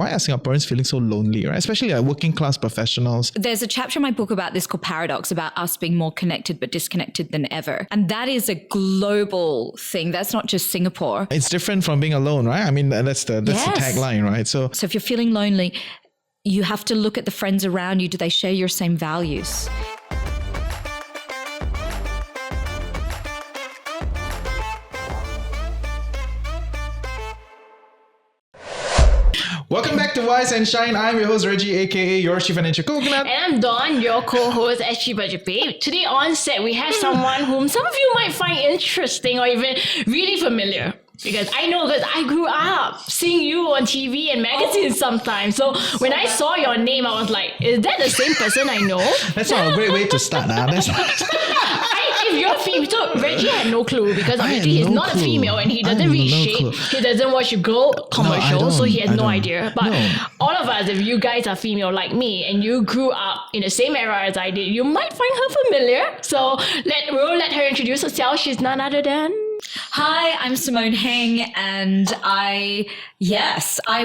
why are Singaporeans feeling so lonely, right? Especially like working class professionals. There's a chapter in my book about this called Paradox, about us being more connected but disconnected than ever. And that is a global thing. That's not just Singapore. It's different from being alone, right? I mean, that's the tagline, right? So if you're feeling lonely, you have to look at the friends around you. Do they share your same values? welcome back to Wise and Shine. I'm your host Reggie, aka your Chief Financial Coconut. And I'm Dawn, your co-host at Chief Budget Babe. Today on set, we have someone whom some of you might find interesting or even really familiar. Because I know that I grew up seeing you on TV and magazines sometimes. So when I saw your name, I was like, is that the same person I know? That's not a great way to start. If you're female, so Reggie had no clue because obviously he's not a female and he doesn't read shit. He doesn't watch girl commercials, so he has no idea. But all of us, if you guys are female like me and you grew up in the same era as I did, you might find her familiar. So we'll let her introduce herself. She's none other than... Hi, I'm Simone Heng, and I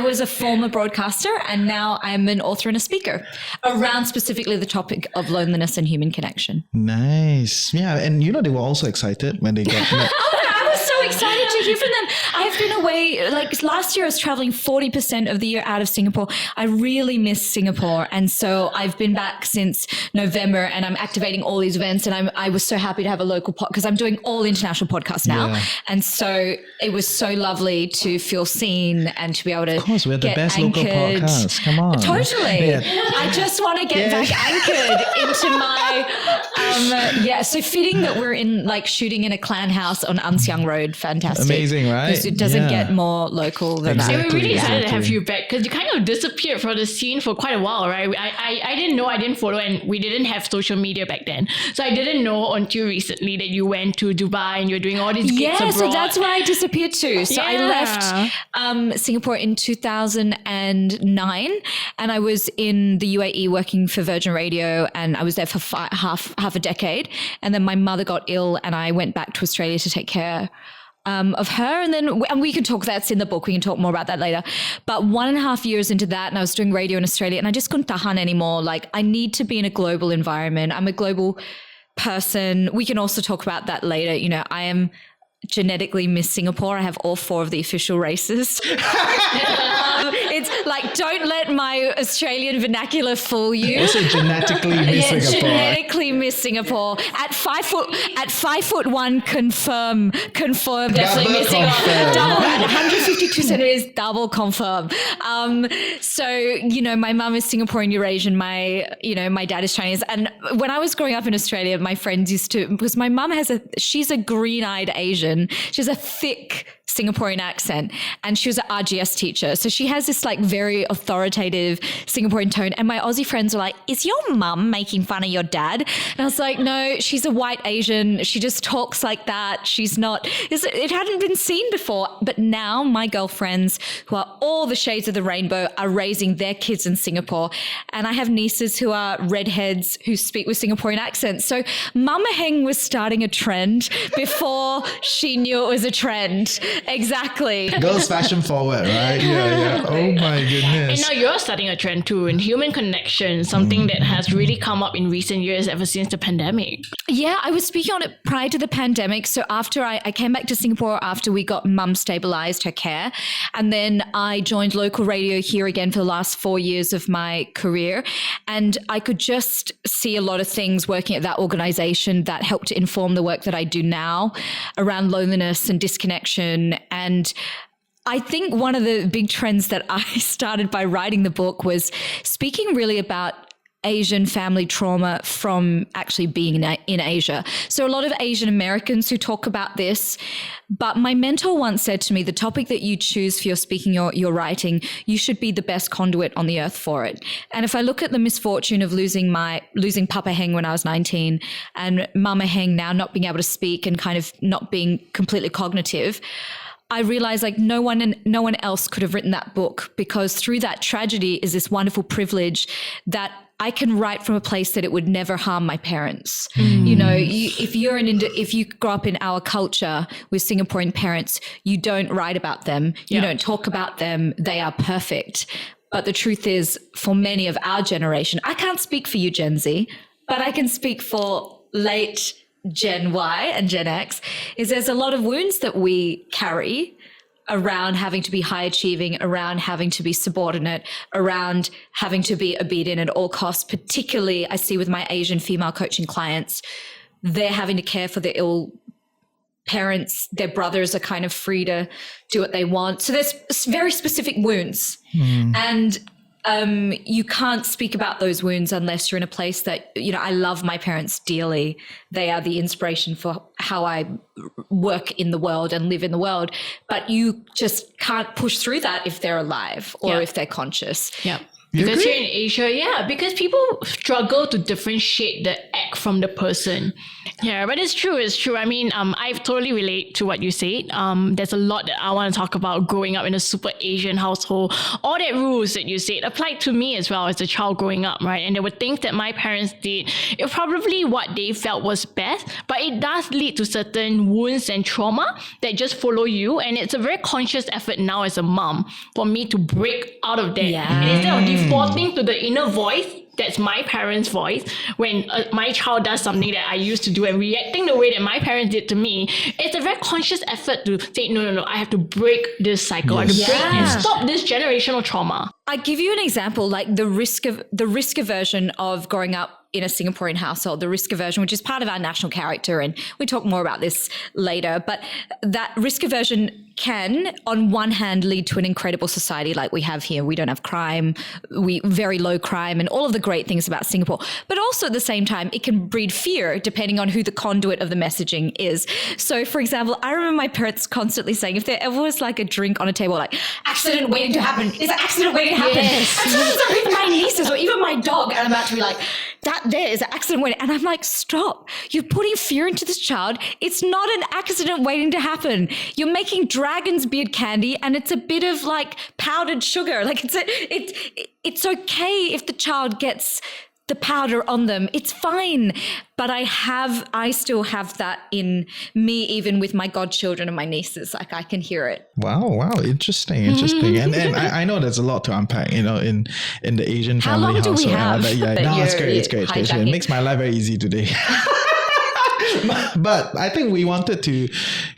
was a former broadcaster, and now I'm an author and a speaker around specifically the topic of loneliness and human connection. Nice. Yeah, and they were also excited when they got met. I was so excited to hear from them. I've been away, like last year I was traveling 40% of the year out of Singapore. I really miss Singapore. And so I've been back since November and I'm activating all these events. And I was so happy to have a local because I'm doing all international podcasts now. Yeah. And so it was so lovely to feel seen and to be able to Of course, we're the best anchored. Local podcasts. Come on. Totally. Yeah. I just want to get back anchored into my, so fitting that we're in like shooting in a clan house on Ann Siang Road. Fantastic. Amazing, right? Because it doesn't get more local than that. We're really excited to have you back because you kind of disappeared from the scene for quite a while, right? I didn't know, I didn't follow, and we didn't have social media back then. So I didn't know until recently that you went to Dubai and you're doing all these gigs abroad. So that's where I disappeared to. So I left Singapore in 2009 and I was in the UAE working for Virgin Radio and I was there for half a decade. And then my mother got ill and I went back to Australia to take care of her. And we can talk, that's in the book. We can talk more about that later. But 1.5 years into that, and I was doing radio in Australia and I just couldn't tahan anymore. Like I need to be in a global environment. I'm a global person. We can also talk about that later. I am genetically Miss Singapore. I have all 4 of the official races. It's like, don't let my Australian vernacular fool you. Also genetically Miss Singapore. Genetically Miss Singapore. At 5'1", confirm, definitely Miss Singapore. Double, at 152 centimeters, double confirm. So, my mum is Singaporean Eurasian. My dad is Chinese. And when I was growing up in Australia, my friends used to, because my mum she's a green-eyed Asian. She has a thick Singaporean accent and she was an RGS teacher. So she has this like very authoritative Singaporean tone. And my Aussie friends were like, is your mum making fun of your dad? And I was like, no, she's a white Asian. She just talks like that. She's not, it hadn't been seen before. But now my girlfriends who are all the shades of the rainbow are raising their kids in Singapore. And I have nieces who are redheads who speak with Singaporean accents. So Mama Heng was starting a trend before she knew it was a trend. Exactly. Girls fashion forward, right? Yeah. Oh my goodness. And now you're starting a trend too in human connection, something that has really come up in recent years ever since the pandemic. Yeah, I was speaking on it prior to the pandemic. So after I came back to Singapore after we got mum stabilized her care. And then I joined local radio here again for the last 4 years of my career. And I could just see a lot of things working at that organization that helped to inform the work that I do now around loneliness and disconnection. And I think one of the big trends that I started by writing the book was speaking really about Asian family trauma from actually being in Asia. So a lot of Asian Americans who talk about this, but my mentor once said to me, the topic that you choose for your speaking, your writing, you should be the best conduit on the earth for it. And if I look at the misfortune of losing Papa Heng when I was 19 and Mama Heng now not being able to speak and kind of not being completely cognitive, I realized like no one else could have written that book because through that tragedy is this wonderful privilege that I can write from a place that it would never harm my parents. If you grow up in our culture with Singaporean parents, you don't write about them. You don't talk about them. They are perfect. But the truth is, for many of our generation, I can't speak for you, Gen Z, but I can speak for late Gen Y and Gen X, is there's a lot of wounds that we carry around having to be high achieving, around having to be subordinate, around having to be obedient at all costs. Particularly, I see with my Asian female coaching clients, they're having to care for their ill parents. Their brothers are kind of free to do what they want. So there's very specific wounds. And you can't speak about those wounds unless you're in a place that, I love my parents dearly. They are the inspiration for how I work in the world and live in the world. But you just can't push through that if they're alive or if they're conscious. Yeah. Because here in Asia, because people struggle to differentiate the act from the person. Yeah, but it's true. I mean, I totally relate to what you said. There's a lot that I want to talk about growing up in a super Asian household. All that rules that you said applied to me as well as a child growing up, right? And there were things that my parents did. It was probably what they felt was best, but it does lead to certain wounds and trauma that just follow you. And it's a very conscious effort now as a mom for me to break out of that. Yeah. And instead of defaulting to the inner voice, that's my parents' voice, when my child does something that I used to do and reacting the way that my parents did to me, it's a very conscious effort to say, no, I have to break this cycle. I have to break and stop this generational trauma. I give you an example, like the risk aversion of growing up in a Singaporean household, the risk aversion, which is part of our national character. And we talk more about this later, but that risk aversion can, on one hand, lead to an incredible society like we have here. We don't have crime, very low crime, and all of the great things about Singapore. But also at the same time, it can breed fear depending on who the conduit of the messaging is. So for example, I remember my parents constantly saying, if there ever was like a drink on a table, like, accident waiting to happen, is an accident waiting to happen. Yes. And sometimes I'm with my nieces or even my dog, and I'm about to be like, that there is an accident waiting. And I'm like, stop. You're putting fear into this child. It's not an accident waiting to happen. You're making dragon's beard candy and it's a bit of like powdered sugar. Like it's okay if the child gets the powder on them. It's fine. But I still have that in me, even with my godchildren and my nieces. Like I can hear it. Wow. Interesting. And I know there's a lot to unpack, in the Asian How family long do household. we have? No, it's great. It's great. It makes my life very easy today. But I think we wanted to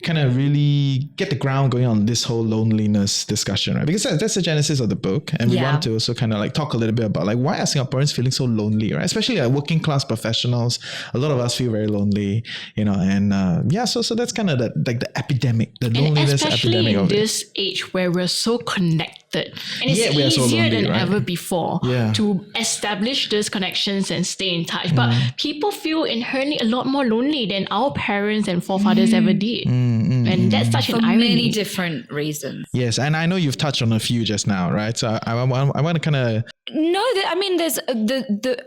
kind of really get the ground going on this whole loneliness discussion, right? Because that's the genesis of the book. And we want to also kind of like talk a little bit about like, why are Singaporeans feeling so lonely, right? Especially like working class professionals. A lot of us feel very lonely, so that's kind of the epidemic, the loneliness especially epidemic in of this age where we're so connected. And it's we are so easier lonely, than right? ever before to establish these connections and stay in touch. But people feel inherently a lot more lonely than our parents and forefathers ever did. And that's such an irony. For many different reasons. Yes, and I know you've touched on a few just now, right? So I want to kind of... No, there's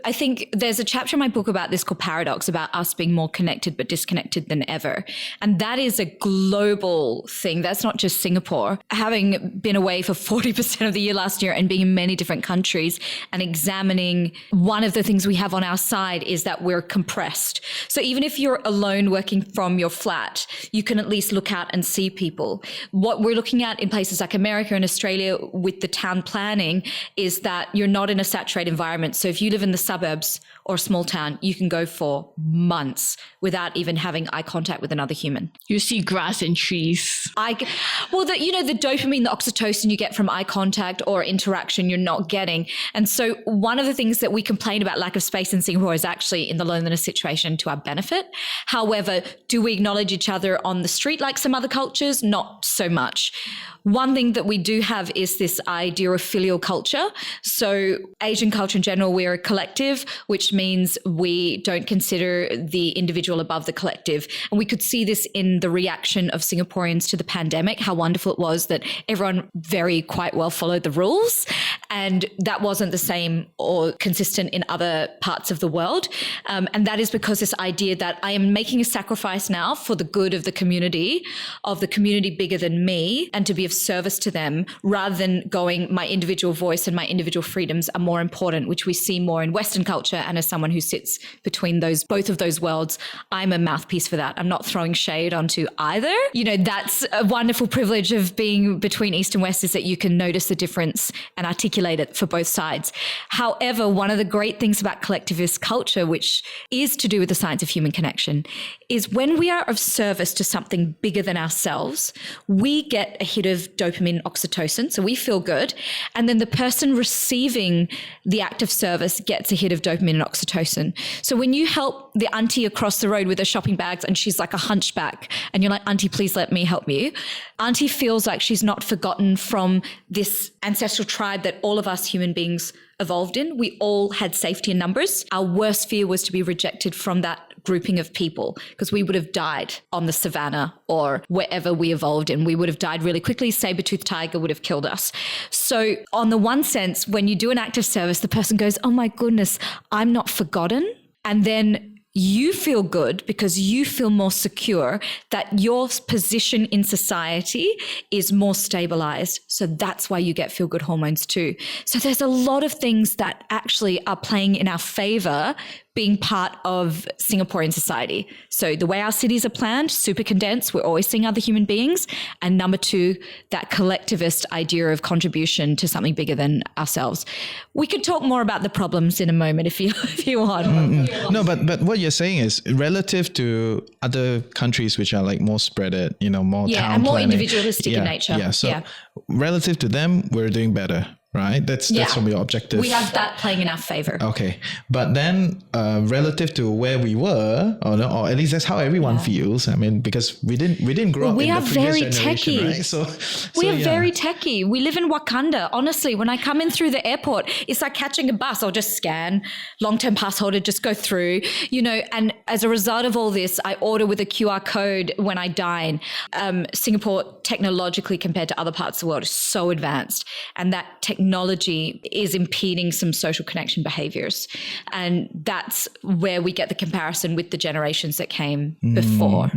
I think there's a chapter in my book about this called Paradox, about us being more connected but disconnected than ever. And that is a global thing. That's not just Singapore. Having been away for 40% of the year last year and being in many different countries and examining, one of the things we have on our side is that we're compressed. So even if you're alone working from your flat, you can at least look out and see people. What we're looking at in places like America and Australia with the town planning is that you're not in a saturated environment. So if you live in the suburbs or a small town, you can go for months without even having eye contact with another human. You see grass and trees. The dopamine, the oxytocin you get from eye contact or interaction you're not getting. And so one of the things that we complain about lack of space in Singapore is actually in the loneliness situation to our benefit. However, do we acknowledge each other on the street like some other cultures? Not so much. One thing that we do have is this idea of filial culture. So Asian culture in general, we're a collective, which means we don't consider the individual above the collective. And we could see this in the reaction of Singaporeans to the pandemic, how wonderful it was that everyone very quite well followed the rules. And that wasn't the same or consistent in other parts of the world. And that is because this idea that I am making a sacrifice now for the good of the community bigger than me, and to be of service to them, rather than going my individual voice and my individual freedom freedoms are more important, which we see more in Western culture. And as someone who sits between both of those worlds, I'm a mouthpiece for that. I'm not throwing shade onto either. You know, that's a wonderful privilege of being between East and West, is that you can notice the difference and articulate it for both sides. However, one of the great things about collectivist culture, which is to do with the science of human connection, is when we are of service to something bigger than ourselves, we get a hit of dopamine, oxytocin, so we feel good. And then the person receiving the act of service gets a hit of dopamine and oxytocin. So when you help the auntie across the road with her shopping bags and she's like a hunchback and you're like, auntie, please let me help you. Auntie feels like she's not forgotten from this ancestral tribe that all of us human beings evolved in. We all had safety in numbers. Our worst fear was to be rejected from that grouping of people, because we would have died on the savannah or wherever we evolved in. We would have died really quickly. Saber-toothed tiger would have killed us. So on the one sense, when you do an act of service, the person goes, oh my goodness, I'm not forgotten. And then you feel good because you feel more secure that your position in society is more stabilized. So that's why you get feel-good hormones too. So there's a lot of things that actually are playing in our favor being part of Singaporean society. So the way our cities are planned, super condensed, we're always seeing other human beings. And number two, that collectivist idea of contribution to something bigger than ourselves. We could talk more about the problems in a moment if you want. No, but what you're saying is relative to other countries which are like more spread it, you know, more town and more planning. individualistic in nature. Yeah, so relative to them, we're doing better. Right? That's from your objective. We have that playing in our favor. Okay. But then relative to where we were, or at least that's how everyone feels. I mean, because we didn't grow up in the previous generation, techie. right? So we are very techie. We live in Wakanda. Honestly, when I come in through the airport, it's like catching a bus. I'll just scan, long-term pass holder, just go through, you know, and as a result of all this, I order with a QR code when I dine. Singapore, technologically compared to other parts of the world, is so advanced. And that technology is impeding some social connection behaviors. And that's where we get the comparison with the generations that came before,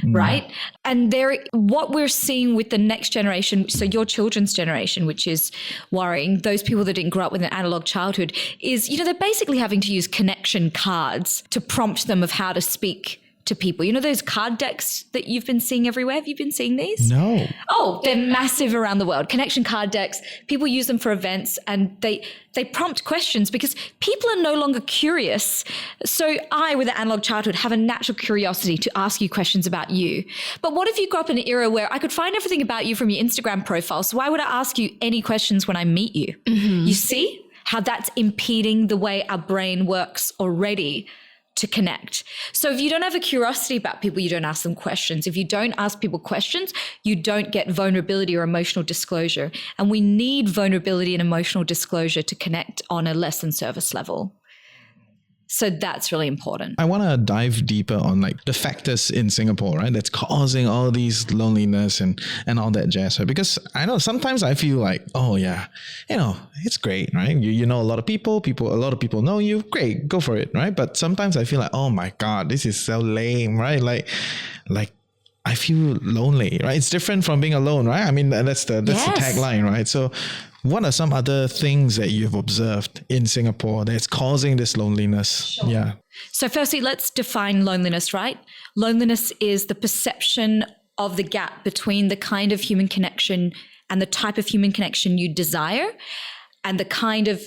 right? And what we're seeing with the next generation, so your children's generation, which is worrying, those people that didn't grow up with an analog childhood, is, you know, they're basically having to use connection cards to prompt them of how to speak to people. You know those card decks that you've been seeing everywhere? Have you been seeing these? No. Oh, they're massive around the world. Connection card decks. People use them for events and they prompt questions because people are no longer curious. So I, with an analog childhood, have a natural curiosity to ask you questions about you. But what if you grew up in an era where I could find everything about you from your Instagram profile? So why would I ask you any questions when I meet you? Mm-hmm. You see how that's impeding the way our brain works already to connect. So if you don't have a curiosity about people, you don't ask them questions. If you don't ask people questions, you don't get vulnerability or emotional disclosure. And we need vulnerability and emotional disclosure to connect on a less than service level. So that's really important. I want to dive deeper on like the factors in Singapore, right? That's causing all these loneliness and all that jazz, right? Because I know sometimes I feel like, oh yeah, you know, it's great, right? You know a lot of people, a lot of people know you, great, go for it, right? But sometimes I feel like, oh my God, this is so lame, right? Like I feel lonely, right? It's different from being alone, right? I mean, that's the tagline, right? So what are some other things that you've observed in Singapore that's causing this loneliness? Sure. Yeah. So firstly, let's define loneliness, right? Loneliness is the perception of the gap between the kind of human connection and the type of human connection you desire and the kind of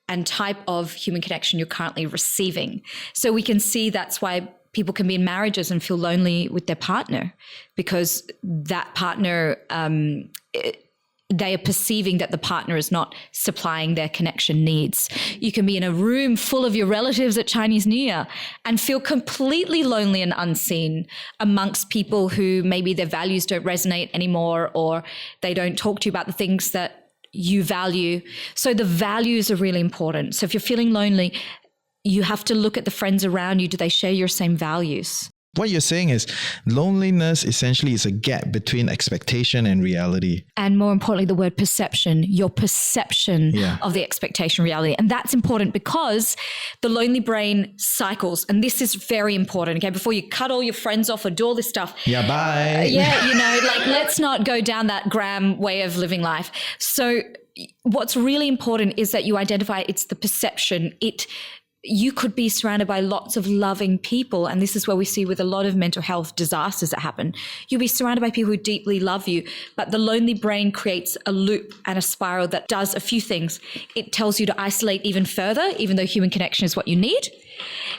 and type of human connection you're currently receiving. So we can see that's why people can be in marriages and feel lonely with their partner because that partner, they are perceiving that the partner is not supplying their connection needs. You can be in a room full of your relatives at Chinese New Year and feel completely lonely and unseen amongst people who maybe their values don't resonate anymore or they don't talk to you about the things that you value. So the values are really important. So if you're feeling lonely, you have to look at the friends around you. Do they share your same values? What you're saying is loneliness essentially is a gap between expectation and reality. And more importantly, the word perception, your perception of the expectation reality. And that's important because the lonely brain cycles. And this is very important. Okay. Before you cut all your friends off or do all this stuff. Yeah. Bye. You know, like let's not go down that Graham way of living life. So what's really important is that you identify it's the perception. You could be surrounded by lots of loving people. And this is where we see with a lot of mental health disasters that happen. You'll be surrounded by people who deeply love you, but the lonely brain creates a loop and a spiral that does a few things. It tells you to isolate even further, even though human connection is what you need.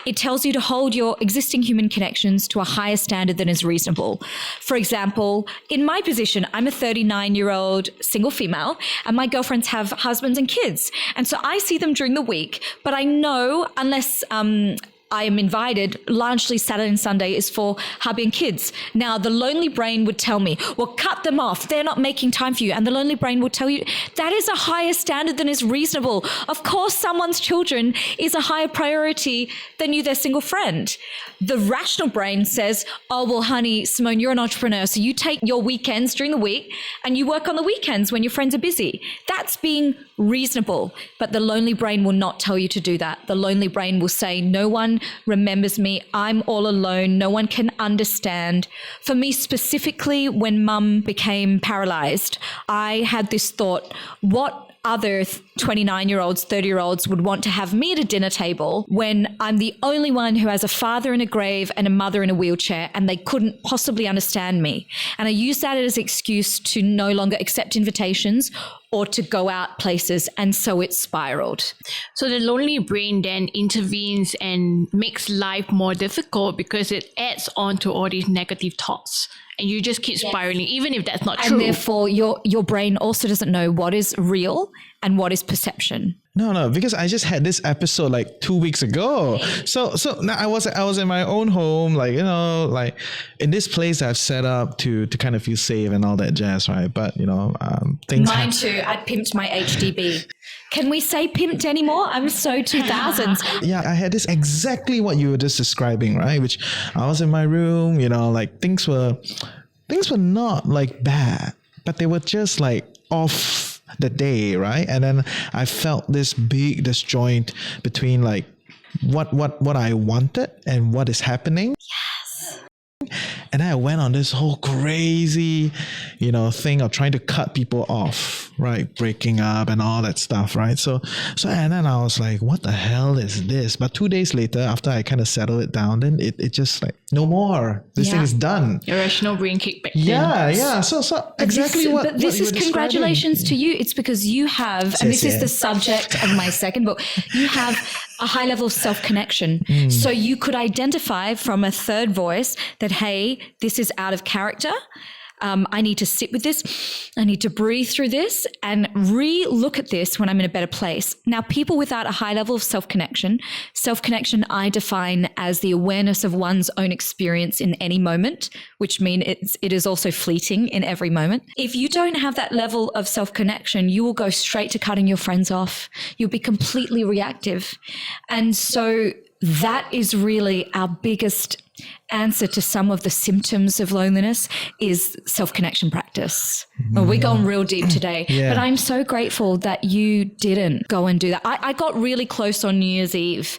It tells you to hold your existing human connections to a higher standard than is reasonable. For example, in my position, I'm a 39-year-old single female, and my girlfriends have husbands and kids. And so I see them during the week, but I know unless I am invited, largely Saturday and Sunday is for hubby and kids. Now, the lonely brain would tell me, well, cut them off. They're not making time for you. And the lonely brain will tell you that is a higher standard than is reasonable. Of course, someone's children is a higher priority than you, their single friend. The rational brain says, oh, well, honey, Simone, you're an entrepreneur. So you take your weekends during the week and you work on the weekends when your friends are busy. That's being reasonable. But the lonely brain will not tell you to do that. The lonely brain will say, no one remembers me. I'm all alone. No one can understand. For me specifically, when mum became paralyzed, I had this thought, what other 29-year-olds, 30-year-olds would want to have me at a dinner table when I'm the only one who has a father in a grave and a mother in a wheelchair, and they couldn't possibly understand me. And I used that as an excuse to no longer accept invitations or to go out places, and so it spiraled. So the lonely brain then intervenes and makes life more difficult because it adds on to all these negative thoughts. And you just keep spiraling, even if that's not true. And therefore, your brain also doesn't know what is real and what is perception. No, because I just had this episode like 2 weeks ago. So now I was in my own home, like, you know, like in this place I've set up to kind of feel safe and all that jazz, right? But, you know, things. Mine too. I pimped my HDB. Can we say pimped anymore? I'm so 2000s. Yeah, I had this exactly what you were just describing, right? Which I was in my room, you know, like things were not like bad, but they were just like off the day, right? And then I felt this big disjoint between like what I wanted and what is happening. Yes. And then I went on this whole crazy, you know, thing of trying to cut people off, right? Breaking up and all that stuff, right? So and then I was like, what the hell is this? But 2 days later, after I kind of settled it down, then it just like, no more. This thing is done. Your rational brain kicked back. Yeah. So exactly what. But this is congratulations to you. It's because you have, and this is the subject of my second book, you have a high level of self-connection. So you could identify from a third voice that, hey, this is out of character. I need to sit with this. I need to breathe through this and re-look at this when I'm in a better place. Now, people without a high level of self-connection I define as the awareness of one's own experience in any moment, which means it is also fleeting in every moment. If you don't have that level of self-connection, you will go straight to cutting your friends off. You'll be completely reactive. And so that is really our biggest answer to some of the symptoms of loneliness is self-connection practice. Well, we're going real deep today, but I'm so grateful that you didn't go and do that. I got really close on New Year's Eve.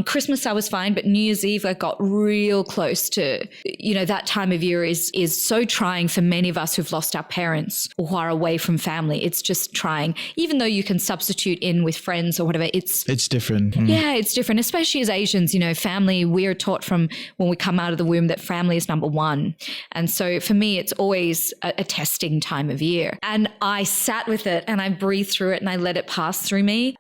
Christmas I was fine, but New Year's Eve I got real close to, you know, that time of year is so trying for many of us who've lost our parents or who are away from family. It's just trying, even though you can substitute in with friends or whatever. It's different. Yeah, it's different, especially as Asians, you know, family, we are taught from when we come out of the womb that family is number one. And so for me, it's always a testing time of year. And I sat with it and I breathed through it and I let it pass through me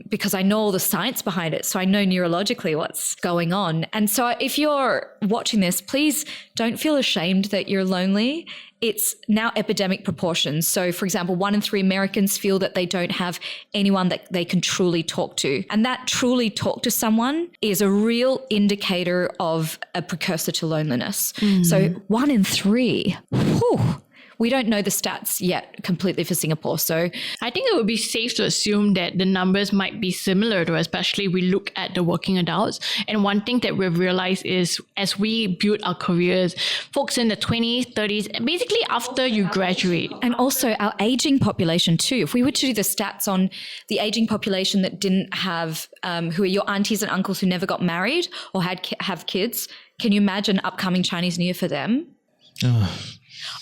because I know all the science behind it. So I know neurologically what's going on. And so if you're watching this, please don't feel ashamed that you're lonely. It's now epidemic proportions. So, for example, 1 in 3 Americans feel that they don't have anyone that they can truly talk to. And that truly talk to someone is a real indicator of a precursor to loneliness. So 1 in 3, whew. We don't know the stats yet completely for Singapore. So I think it would be safe to assume that the numbers might be similar to, especially we look at the working adults. And one thing that we've realized is as we build our careers, folks in the 20s, 30s, basically after you graduate. And also our aging population too. If we were to do the stats on the aging population that didn't have, who are your aunties and uncles who never got married or have kids, can you imagine upcoming Chinese New Year for them?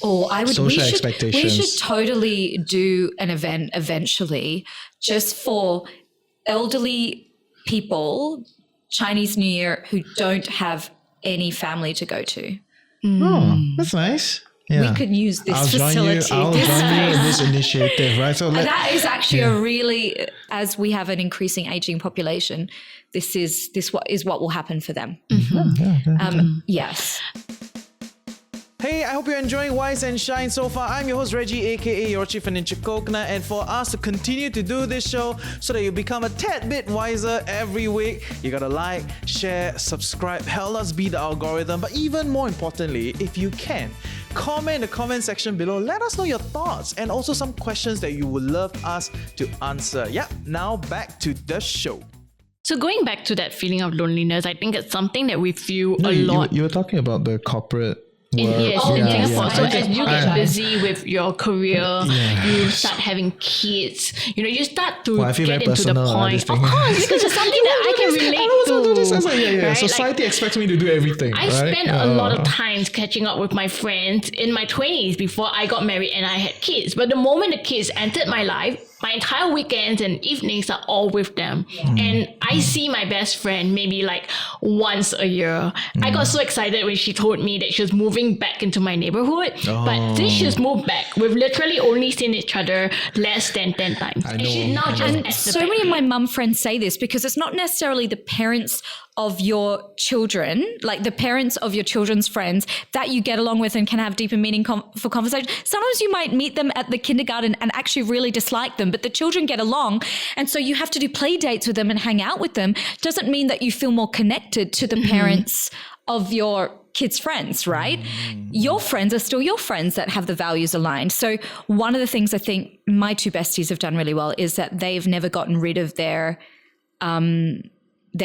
Oh, I would. Social We expectations. should totally do an event eventually, just for elderly people, Chinese New Year, who don't have any family to go to. Oh, that's nice. Yeah. We could use this I'll facility. join you in this initiative, right? So That is actually a really, as we have an increasing aging population, this is what will happen for them. Yes. Hey, I hope you're enjoying Wise and Shine so far. I'm your host Reggie, aka your chief financial coconut, and for us to continue to do this show so that you become a tad bit wiser every week, you gotta like, share, subscribe, help us beat the algorithm. But even more importantly, if you can, comment in the comment section below. Let us know your thoughts and also some questions that you would love us to answer. Yep, now back to the show. So going back to that feeling of loneliness, I think it's something that we feel a you, lot. you were talking about the corporate In work. Singapore. So Okay. as you get busy with your career, you start having kids, you start to I feel get very into the personal, point. this Of thing. course, because it's something that I can relate to. Right? Society expects me to do everything. I spent a lot of times catching up with my friends in my 20s before I got married and I had kids. But the moment the kids entered my life, my entire weekends and evenings are all with them. And I see my best friend maybe like once a year. I got so excited when she told me that she was moving back into my neighborhood. But since she's moved back, we've literally only seen each other less than 10 times. I And she's know. now just And at the so back. many of my mum friends say this because it's not necessarily the parents of your children, like the parents of your children's friends that you get along with and can have deeper meaning for conversation. Sometimes you might meet them at the kindergarten and actually really dislike them, but the children get along. And so you have to do play dates with them and hang out with them. Doesn't mean that you feel more connected to the parents of your kids' friends, right? Your friends are still your friends that have the values aligned. So one of the things I think my two besties have done really well is that they've never gotten rid of their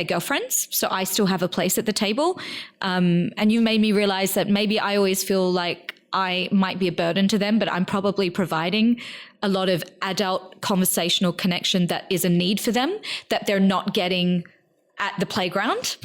girlfriends. So I still have a place at the table. And you made me realize that maybe I always feel like I might be a burden to them, but I'm probably providing a lot of adult conversational connection that is a need for them that they're not getting at the playground.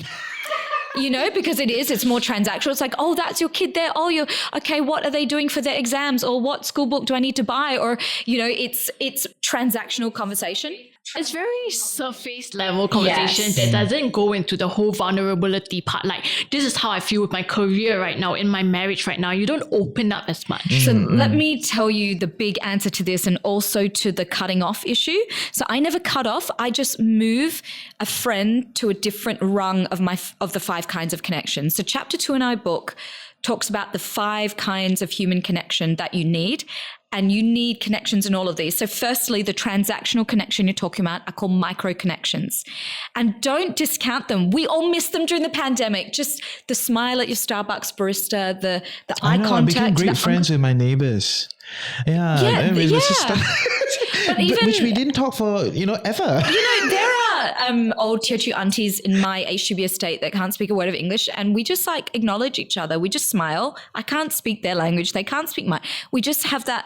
Because it's more transactional. It's like, oh, that's your kid there. Oh, okay, what are they doing for their exams? Or what school book do I need to buy? Or, it's transactional conversation. It's very surface level conversation that doesn't go into the whole vulnerability part. Like, this is how I feel with my career right now, in my marriage right now. You don't open up as much. So let me tell you the big answer to this and also to the cutting off issue. So I never cut off. I just move a friend to a different rung of the 5 kinds of connections. So chapter 2 in our book talks about the 5 kinds of human connection that you need. And you need connections in all of these. So firstly, the transactional connection you're talking about are called micro connections. And don't discount them. We all missed them during the pandemic. Just the smile at your Starbucks barista, the eye contact. I became great friends with my neighbors. Yeah. Which we didn't talk for, ever. There are old Teochew aunties in my HDB estate that can't speak a word of English, and we just acknowledge each other. We just smile. I can't speak their language. They can't speak mine. We just have that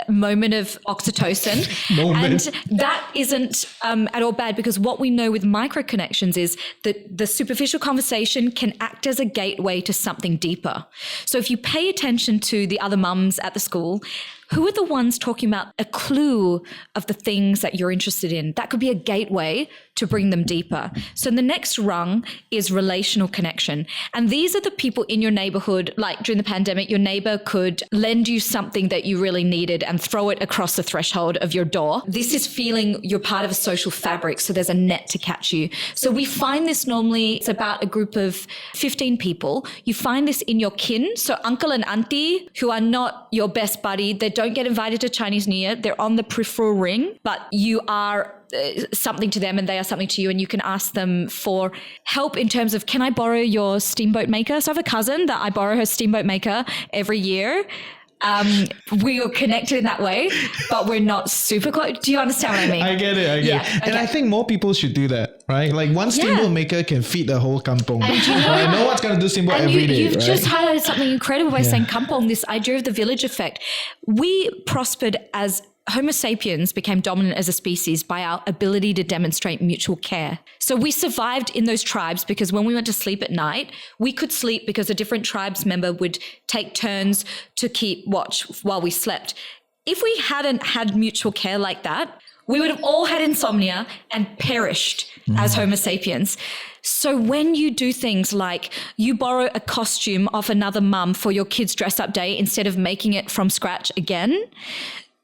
moment of oxytocin. And that isn't at all bad, because what we know with micro connections is that the superficial conversation can act as a gateway to something deeper. So if you pay attention to the other mums at the school, who are the ones talking about a clue of the things that you're interested in? That could be a gateway to bring them deeper. So the next rung is relational connection. And these are the people in your neighborhood. Like during the pandemic, your neighbor could lend you something that you really needed and throw it across the threshold of your door. This is feeling you're part of a social fabric. So there's a net to catch you. So we find this normally, it's about a group of 15 people. You find this in your kin. So uncle and auntie who are not your best buddy, they don't get invited to Chinese New Year. They're on the peripheral ring, but you are something to them and they are something to you, and you can ask them for help in terms of, can I borrow your steamboat maker? So I have a cousin that I borrow her steamboat maker every year. We are connected in that way, but we're not super close. Do you understand what I mean? I get it. And I think more people should do that, right? Like one steamboat maker can feed the whole kampong. And no one's going to do steamboat every day, you've right? just highlighted something incredible by saying kampong, this idea of the village effect. We prospered as Homo sapiens became dominant as a species by our ability to demonstrate mutual care. So we survived in those tribes because when we went to sleep at night, we could sleep because a different tribes member would take turns to keep watch while we slept. If we hadn't had mutual care like that, we would have all had insomnia and perished as Homo sapiens. So when you do things like you borrow a costume off another mum for your kid's dress-up day instead of making it from scratch again,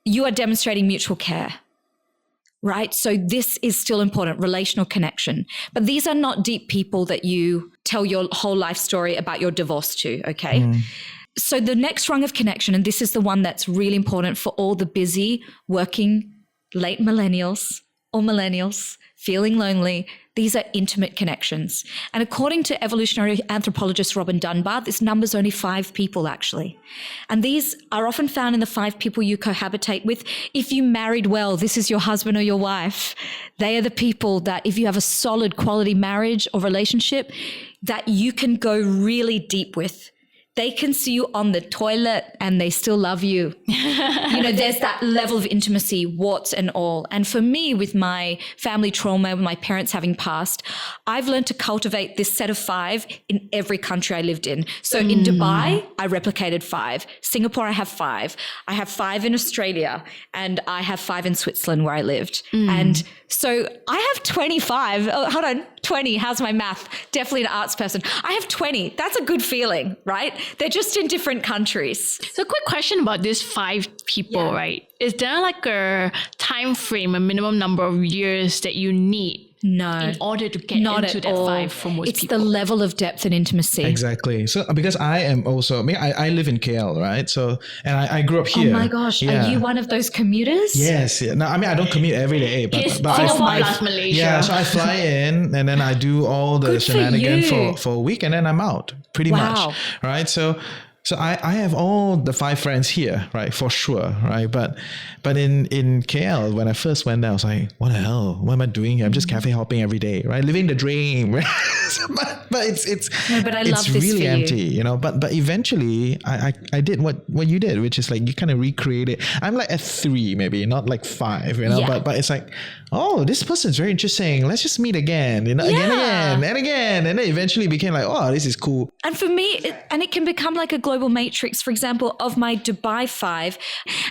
you are demonstrating mutual care, right? So this is still important, relational connection. But these are not deep people that you tell your whole life story about your divorce to, okay? So the next rung of connection, and this is the one that's really important for all the busy, working, late millennials or millennials, feeling lonely, these are intimate connections. And according to evolutionary anthropologist Robin Dunbar, this number's only 5 people actually. And these are often found in the 5 people you cohabitate with. If you married well, this is your husband or your wife. They are the people that if you have a solid quality marriage or relationship, that you can go really deep with. They can see you on the toilet and they still love you. There's that level of intimacy, warts and all. And for me, with my family trauma, with my parents having passed, I've learned to cultivate this set of 5 in every country I lived in. So in Dubai, I replicated 5. Singapore, I have 5. I have 5 in Australia, and I have 5 in Switzerland where I lived. And so I have 25. Oh, hold on. 20. How's my math? Definitely an arts person. I have 20. That's a good feeling, right? They're just in different countries. So quick question about these 5 people, right? Is there like a time frame, a minimum number of years that you need? No. In order to get into that all. 5 for most it's people? It's the level of depth and intimacy. Exactly. So because I am also, I live in KL, right? So, and I grew up here. Oh my gosh. Are you one of those commuters? Yes. Yeah. No, I don't commute every day, but Singapore plus Malaysia. Yeah. So I fly in and then I do all the shenanigans for a week and then I'm out pretty much. Right. So I have all the 5 friends here, right? For sure, right? But in KL, when I first went there, I was like, what the hell? What am I doing here? I'm just cafe hopping every day, right? Living the dream. Right? but it's really empty, But eventually, I did what you did, which is like you kind of recreate it. I'm like a 3, maybe not like 5, But it's like, oh, this person's very interesting. Let's just meet again, again and again, and then eventually became like, oh, this is cool. And for me, it can become like a global matrix, for example, of my Dubai 5.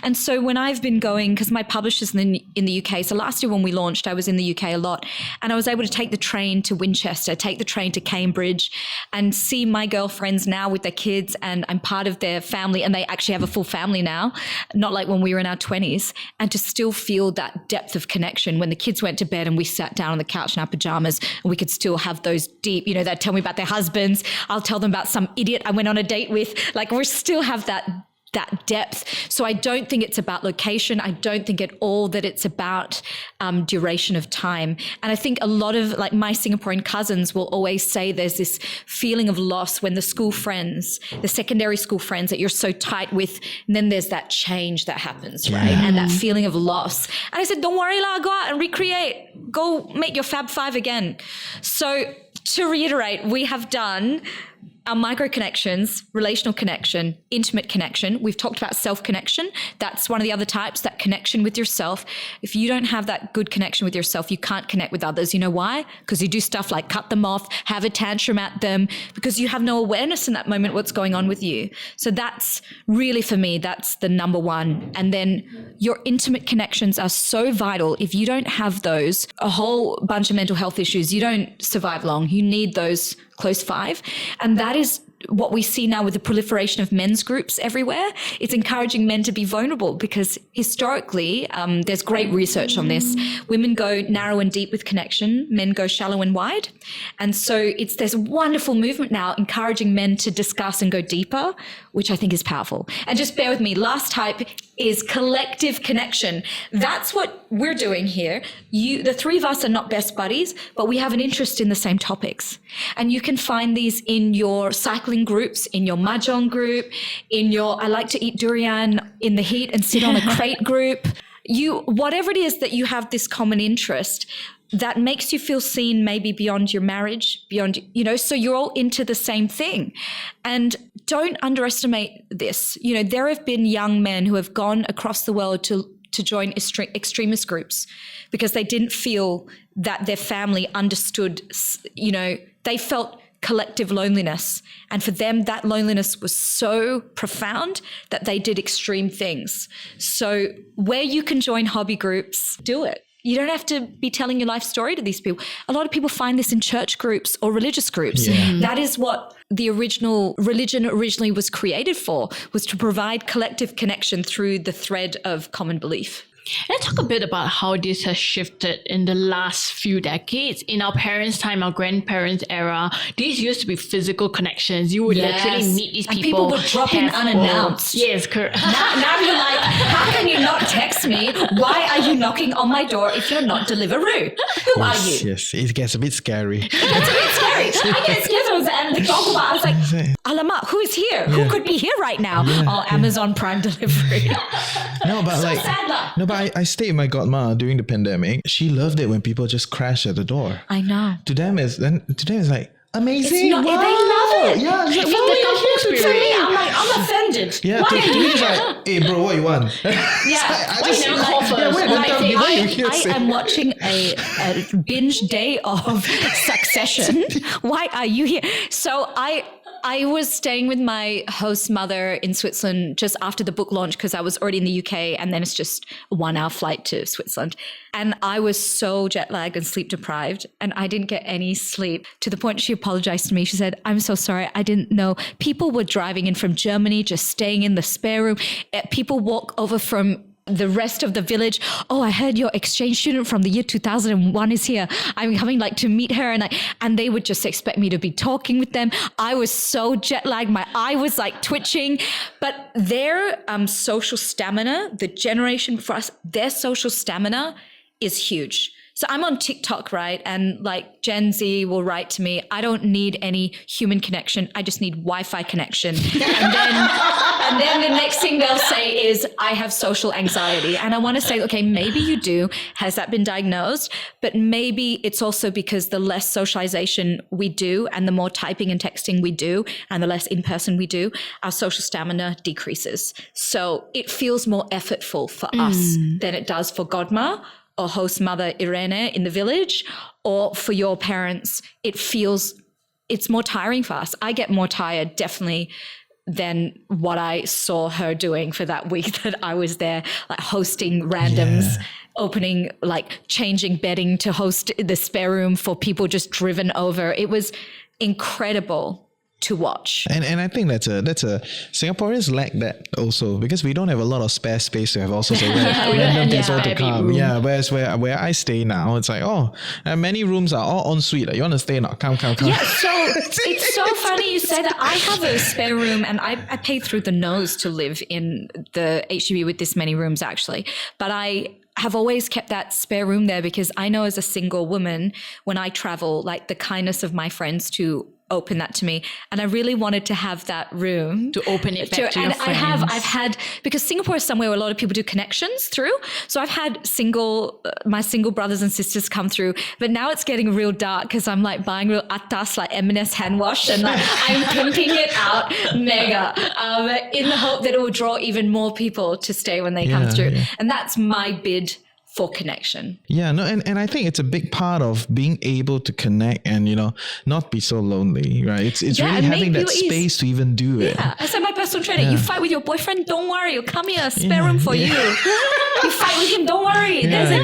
And so when I've been going, because my publisher's in the UK, so last year when we launched, I was in the UK a lot, and I was able to take the train to Winchester, take the train to Cambridge, and see my girlfriends now with their kids, and I'm part of their family, and they actually have a full family now, not like when we were in our 20s, and to still feel that depth of connection when the kids went to bed and we sat down on the couch in our pajamas, and we could still have those deep, they'd tell me about their husbands, I'll tell them about some idiot I went on a date with. Like we still have that depth. So I don't think it's about location. I don't think at all that it's about duration of time. And I think a lot of like my Singaporean cousins will always say there's this feeling of loss when the school friends, the secondary school friends that you're so tight with, and then there's that change that happens, right? And that feeling of loss. And I said, don't worry, go out and recreate. Go make your Fab 5 again. So to reiterate, we have done our micro connections, relational connection, intimate connection. We've talked about self-connection. That's one of the other types, that connection with yourself. If you don't have that good connection with yourself, you can't connect with others. You know why? Because you do stuff like cut them off, have a tantrum at them, because you have no awareness in that moment what's going on with you. So that's really, for me, that's the number one. And then your intimate connections are so vital. If you don't have those, a whole bunch of mental health issues, you don't survive long. You need those close 5. And that is what we see now with the proliferation of men's groups everywhere. It's encouraging men to be vulnerable because historically, there's great research on this. Women go narrow and deep with connection, men go shallow and wide. And so there's a wonderful movement now encouraging men to discuss and go deeper, which I think is powerful. And just bear with me, last type is collective connection. That's what we're doing here. The 3 of us are not best buddies, but we have an interest in the same topics. And you can find these in your cycling groups, in your mahjong group, in your I like to eat durian in the heat and sit on a crate group. Whatever it is that you have this common interest that makes you feel seen, maybe beyond your marriage, beyond, so you're all into the same thing. And don't underestimate this. There have been young men who have gone across the world to to join extremist groups because they didn't feel that their family understood, they felt collective loneliness. And for them, that loneliness was so profound that they did extreme things. So where you can join hobby groups, do it. You don't have to be telling your life story to these people. A lot of people find this in church groups or religious groups. Yeah. That is what the original religion originally was created for, was to provide collective connection through the thread of common belief. Let's talk a bit about how this has shifted in the last few decades. In our parents' time, our grandparents' era, these used to be physical connections. You would literally meet these people. And people would drop in unannounced. Yes, correct. Now you're like, how can you not text me? Why are you knocking on my door if you're not Deliveroo? Who are you? Yes, it gets a bit scary. It's a bit scary. I get scared and the dog I was like, alamak, who is here? Who could be here right now? Amazon Prime delivery. No, but so sad. But I stayed with my godma during the pandemic. She loved it when people just crash at the door. I know. To them it's like amazing. Wow. They love it. Yeah, it's like, For me, I'm offended. Yeah, to me it's like, hey bro, what you want? I am watching a binge day of Succession. Why are you here? So I was staying with my host mother in Switzerland just after the book launch because I was already in the UK, and then it's just a 1 hour flight to Switzerland. And I was so jet lagged and sleep deprived, and I didn't get any sleep to the point she apologized to me. She said, I'm so sorry. I didn't know. People were driving in from Germany, just staying in the spare room. People walk over from the rest of the village. Oh, I heard your exchange student from the year 2001 is here. I'm coming to meet her. And they would just expect me to be talking with them. I was so jet lagged. My eye was twitching, but their social stamina, the generation before us, their social stamina is huge. So I'm on TikTok, right? And Gen Z will write to me, I don't need any human connection. I just need Wi-Fi connection. And then the next thing they'll say is, I have social anxiety. And I want to say, okay, maybe you do. Has that been diagnosed? But maybe it's also because the less socialization we do and the more typing and texting we do and the less in-person we do, our social stamina decreases. So it feels more effortful for us than it does for Godma or host mother Irene in the village, or for your parents. It's more tiring for us. I get more tired, definitely, than what I saw her doing for that week that I was there, hosting randoms, opening, changing bedding to host the spare room for people just driven over. It was incredible to watch. And I think that's a Singaporeans lack that also, because we don't have a lot of spare space to have all sorts of random things all to come. Yeah, whereas where I stay now, it's many rooms are all en suite. You want to stay now? Come. Yeah, so it's so funny you say that. I have a spare room, and I pay through the nose to live in the HDB with this many rooms actually. But I have always kept that spare room there because I know as a single woman, when I travel, the kindness of my friends to open that to me. And I really wanted to have that room to open it back to your friends. I've had, because Singapore is somewhere where a lot of people do connections through. So I've had my single brothers and sisters come through, but now it's getting real dark because I'm buying real atas, M&S hand wash, and I'm pimping it out mega in the hope that it will draw even more people to stay when they come through. Yeah. And that's my bid for connection. Yeah, no, and I think it's a big part of being able to connect and, not be so lonely, right? It's really having that space to even do it. Yeah, I said my personal trainer, you fight with your boyfriend, don't worry, you'll come here, spare room for you. You fight with him, don't worry. There's a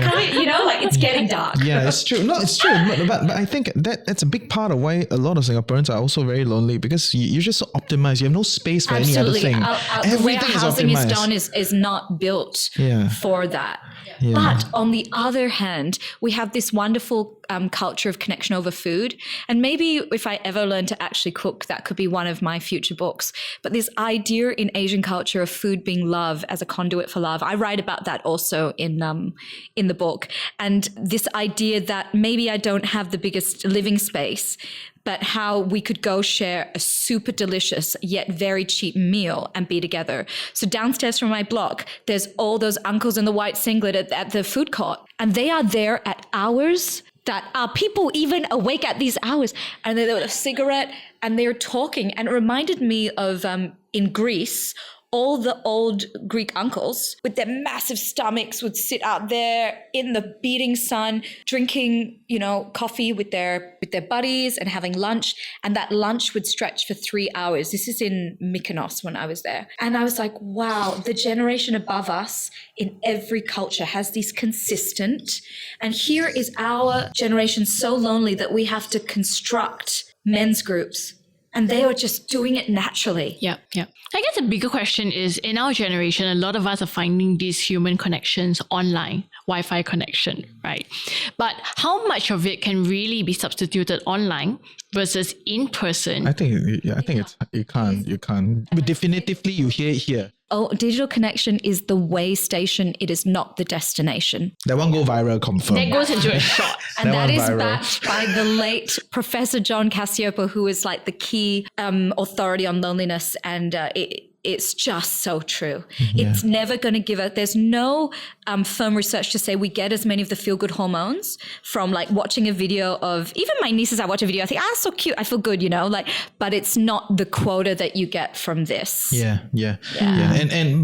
it's getting dark. Yeah, it's true. No, it's true. But I think that's a big part of why a lot of Singaporeans are also very lonely, because you're just so optimized. You have no space for any other thing. The way housing is done is not built for that. Yeah. But on the other hand, we have this wonderful culture of connection over food. And maybe if I ever learn to actually cook, that could be one of my future books. But this idea in Asian culture of food being love as a conduit for love, I write about that also in the book. And this idea that maybe I don't have the biggest living space, but how we could go share a super delicious yet very cheap meal and be together. So downstairs from my block, there's all those uncles in the white singlet at the food court, and they are there at hours that are people even awake at these hours, and they're with a cigarette and they're talking. And it reminded me of in Greece, all the old Greek uncles with their massive stomachs would sit out there in the beating sun, drinking, coffee with their buddies and having lunch. And that lunch would stretch for 3 hours. This is in Mykonos when I was there. And I was like, wow, the generation above us in every culture has these consistent. And here is our generation so lonely that we have to construct men's groups. And they are just doing it naturally. Yeah. I guess the bigger question is, in our generation, a lot of us are finding these human connections online, Wi-Fi connection, right? But how much of it can really be substituted online versus in person? I think it's you can't. But definitively, you hear it here. Oh, digital connection is the way station. It is not the destination. That one go viral, confirm. That goes into a shot. And that is backed by the late Professor John Cacioppo, who is like the key authority on loneliness. And it's just so true. Yeah. It's never going to give us, there's no firm research to say we get as many of the feel-good hormones from like watching a video of, even my nieces, I watch a video, I think, so cute, I feel good, but it's not the quota that you get from this. Yeah.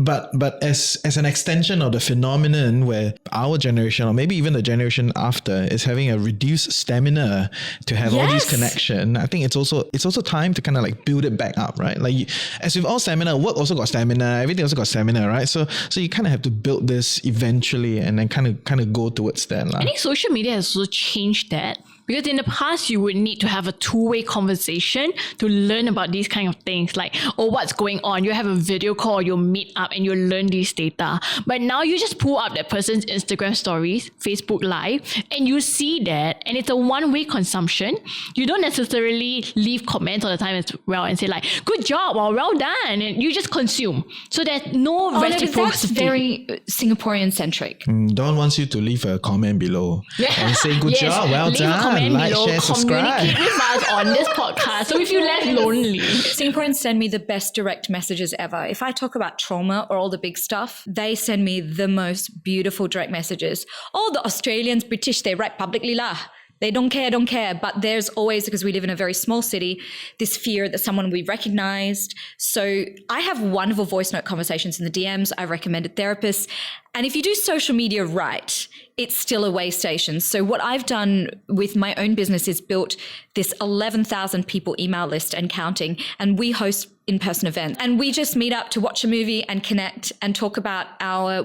But as an extension of the phenomenon where our generation, or maybe even the generation after, is having a reduced stamina to have all these connections, I think it's also time to kind of like build it back up, right? Like as with all stamina, work also got stamina, everything also got stamina, right? So you kind of have to build this eventually and then kind of go towards that. I think social media has also changed that. Because in the past, you would need to have a two-way conversation to learn about these kind of things, like, what's going on? You have a video call, you'll meet up and you'll learn these data. But now you just pull up that person's Instagram stories, Facebook Live, and you see that, and it's a one-way consumption. You don't necessarily leave comments all the time as well and say like, good job, or well done, and you just consume. So there's no reciprocity. That's very Singaporean-centric. Don wants you to leave a comment below and say good job, well done. Like, below, share, subscribe. Communicate with us on this podcast so we feel less lonely. Singaporeans send me the best direct messages ever. If I talk about trauma or all the big stuff, they send me the most beautiful direct messages. Oh, the Australians, British, they write publicly lah. They don't care. But there's always, because we live in a very small city, this fear that someone will be recognized. So I have wonderful voice note conversations in the DMs. I recommended therapists. And if you do social media right, it's still a way station. So what I've done with my own business is built this 11,000 people email list and counting. And we host in-person events. And we just meet up to watch a movie and connect and talk about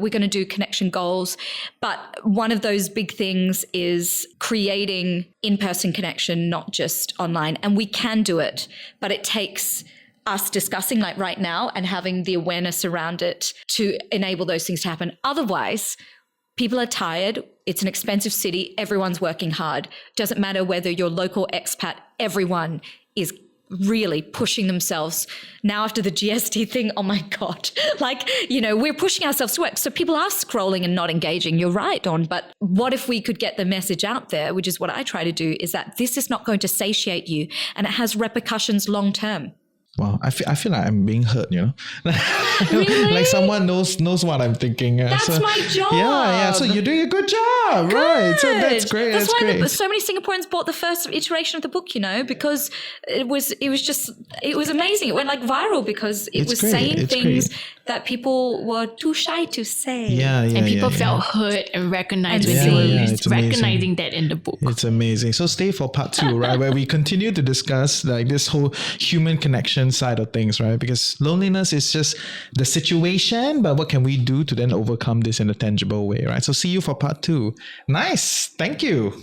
we're going to do connection goals. But one of those big things is creating in-person connection, not just online. And we can do it, but it takes us discussing like right now and having the awareness around it to enable those things to happen. Otherwise, people are tired. It's an expensive city. Everyone's working hard. Doesn't matter whether you're local, expat, everyone is really pushing themselves. Now after the GST thing, oh my God, we're pushing ourselves to work. So people are scrolling and not engaging. You're right, Don. But what if we could get the message out there, which is what I try to do, is that this is not going to satiate you and it has repercussions long term. Wow, I feel like I'm being hurt, Really? Like someone knows what I'm thinking. That's my job. Yeah. So you're doing a good job, right? So that's great. That's why great. So many Singaporeans bought the first iteration of the book, because it was amazing. It went like viral because it was saying things that people were too shy to say. And people felt hurt and recognized when they were recognizing that in the book. It's amazing. So stay for part 2, right? Where we continue to discuss like this whole human connection side of things, right? Because loneliness is just the situation, but what can we do to then overcome this in a tangible way, right? So see you for part 2. Nice. Thank you.